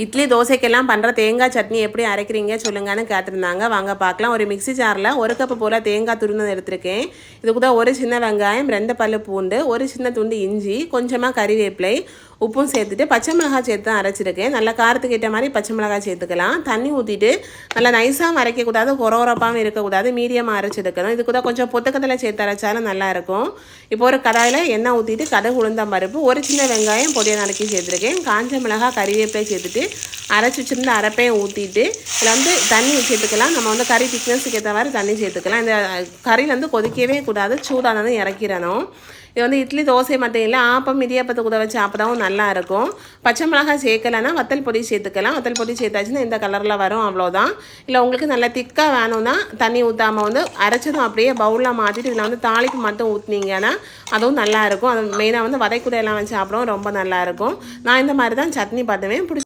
இட்லி தோசைக்கெல்லாம் பண்ணுற தேங்காய் சட்னி எப்படி அரைக்கிறீங்க சொல்லுங்கன்னு கேட்டிருந்தாங்க. வாங்க பார்க்கலாம். ஒரு மிக்ஸி ஜாரில் 1 கப்பு போல் தேங்காய் துருந்தது எடுத்திருக்கேன். இதுக்கு தான் ஒரு சின்ன வெங்காயம், 2 பல்லு பூண்டு, ஒரு சின்ன துண்டு இஞ்சி, கொஞ்சமாக கறிவேப்பிலை, உப்பும் சேர்த்துட்டு பச்சை மிளகாய் சேர்த்து தான் அரைச்சிருக்கேன். நல்லா காரத்துக்கு ஏற்ற மாதிரி பச்சை மிளகாய் சேர்த்துக்கலாம். தண்ணி ஊற்றிட்டு நல்லா நைஸாக அரைக்கக்கூடாது, கொரகொரப்பாகவும் இருக்கக்கூடாது, மீடியமாக அரைச்சிருக்கணும். இதுக்கு தான் கொஞ்சம் பொட்டுக்கடலை சேர்த்து அரைச்சாலும் நல்லாயிருக்கும். இப்போ ஒரு கடாயில் எண்ணெய் ஊற்றிட்டு கடுகு, உளுந்தம் பருப்பு, ஒரு சின்ன வெங்காயம் பொடியை நறுக்கி சேர்த்துருக்கேன். காஞ்ச மிளகாய், கறிவேப்பிலை சேர்த்துட்டு அரைச்சி வச்சுருந்த அரைப்பையும் ஊற்றிட்டு இதில் தண்ணி சேர்த்துக்கலாம். நம்ம கறி திக்னஸுக்கு ஏற்ற மாதிரி தண்ணி சேர்த்துக்கலாம். இந்த கறியில் கொதிக்கவே கூடாது, சூடானதும் இறக்கிடணும். இது இட்லி தோசை மட்டும் இல்லை, ஆப்பம் இடியாப்பத்தை கூட வச்சு சாப்பிடவும் நல்லாயிருக்கும். பச்சை மிளகாய் சேர்க்கலைன்னா வத்தல் பொடி சேர்த்துக்கலாம். வத்தல் பொடி சேர்த்தாச்சுன்னா இந்த கலரில் வரும், அவ்வளோதான். இல்லை உங்களுக்கு நல்லா திக்காக வேணும்னா தண்ணி ஊற்றாமல் அரைச்சதும் அப்படியே பவுலில் மாற்றிட்டு இதில் தாளிப்பு மட்டும் ஊற்றினீங்கன்னா அதுவும் நல்லாயிருக்கும். அது மெயினாக வதைக்கூடையெல்லாம் வச்சு சாப்பிடவும் ரொம்ப நல்லாயிருக்கும். நான் இந்த மாதிரி தான் சட்னி பண்ணுவேன்.